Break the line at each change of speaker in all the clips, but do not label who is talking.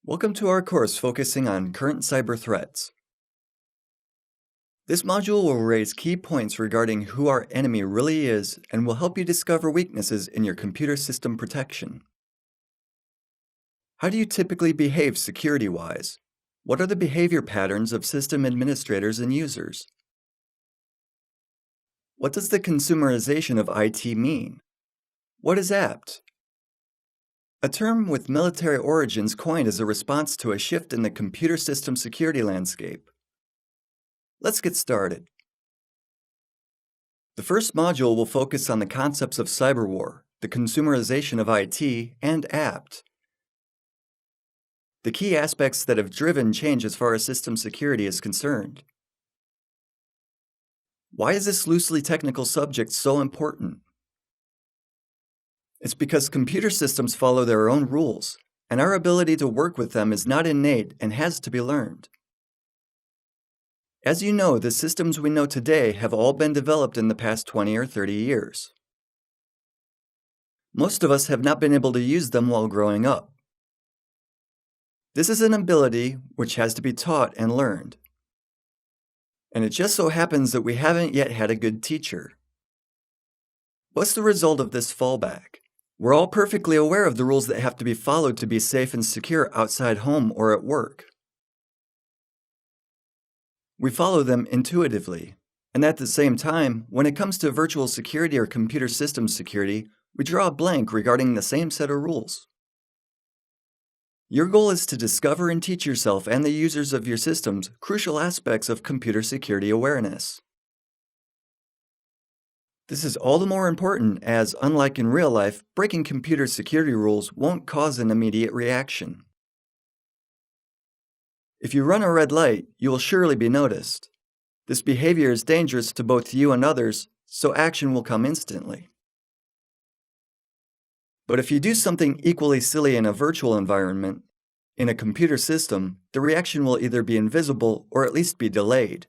Welcome to our course focusing on current cyber threats. This module will raise key points regarding who our enemy really is and will help you discover weaknesses in your computer system protection. How do you typically behave security-wise? What are the behavior patterns of system administrators and users? What does the consumerization of IT mean? What is apt? A term with military origins coined as a response to a shift in the computer system security landscape. Let's get started. The first module will focus on the concepts of cyber war, the consumerization of IT, and apt. The key aspects that have driven change as far as system security is concerned. Why is this loosely technical subject so important? It's because computer systems follow their own rules, and our ability to work with them is not innate and has to be learned. As you know, the systems we know today have all been developed in the past 20 or 30 years. Most of us have not been able to use them while growing up. This is an ability which has to be taught and learned. And it just so happens that we haven't yet had a good teacher. What's the result of this fallback? We're all perfectly aware of the rules that have to be followed to be safe and secure outside home or at work. We follow them intuitively, and at the same time, when it comes to virtual security or computer system security, we draw a blank regarding the same set of rules. Your goal is to discover and teach yourself and the users of your systems crucial aspects of computer security awareness. This is all the more important as, unlike in real life, breaking computer security rules won't cause an immediate reaction. If you run a red light, you will surely be noticed. This behavior is dangerous to both you and others, so action will come instantly. But if you do something equally silly in a virtual environment, in a computer system, the reaction will either be invisible or at least be delayed.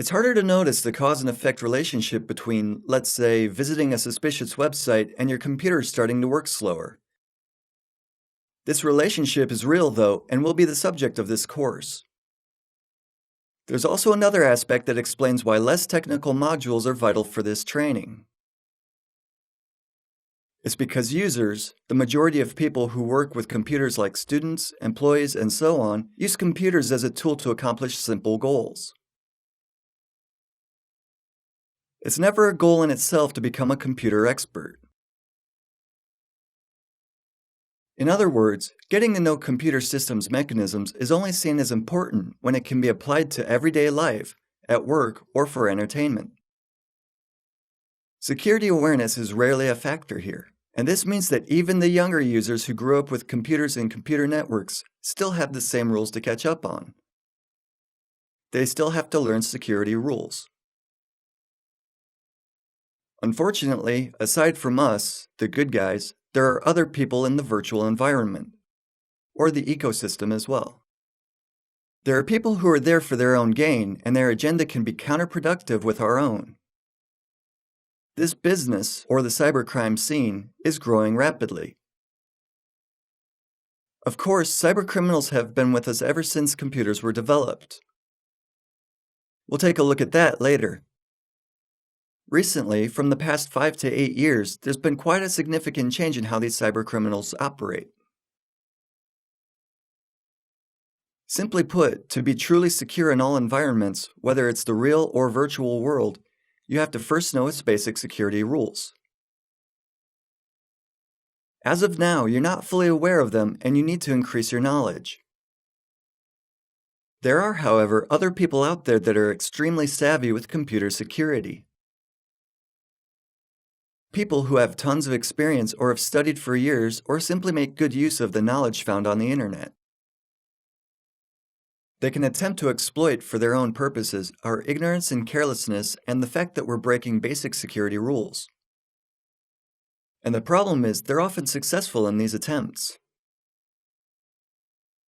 It's harder to notice the cause and effect relationship between, let's say, visiting a suspicious website and your computer starting to work slower. This relationship is real, though, and will be the subject of this course. There's also another aspect that explains why less technical modules are vital for this training. It's because users, the majority of people who work with computers like students, employees, and so on, use computers as a tool to accomplish simple goals. It's never a goal in itself to become a computer expert. In other words, getting to know computer systems mechanisms is only seen as important when it can be applied to everyday life, at work, or for entertainment. Security awareness is rarely a factor here, and this means that even the younger users who grew up with computers and computer networks still have the same rules to catch up on. They still have to learn security rules. Unfortunately, aside from us, the good guys, there are other people in the virtual environment, or the ecosystem as well. There are people who are there for their own gain, and their agenda can be counterproductive with our own. This business, or the cybercrime scene, is growing rapidly. Of course, cybercriminals have been with us ever since computers were developed. We'll take a look at that later. Recently, from the past 5 to 8 years, there's been quite a significant change in how these cybercriminals operate. Simply put, to be truly secure in all environments, whether it's the real or virtual world, you have to first know its basic security rules. As of now, you're not fully aware of them and you need to increase your knowledge. There are, however, other people out there that are extremely savvy with computer security. People who have tons of experience or have studied for years or simply make good use of the knowledge found on the internet. They can attempt to exploit for their own purposes our ignorance and carelessness and the fact that we're breaking basic security rules. And the problem is they're often successful in these attempts.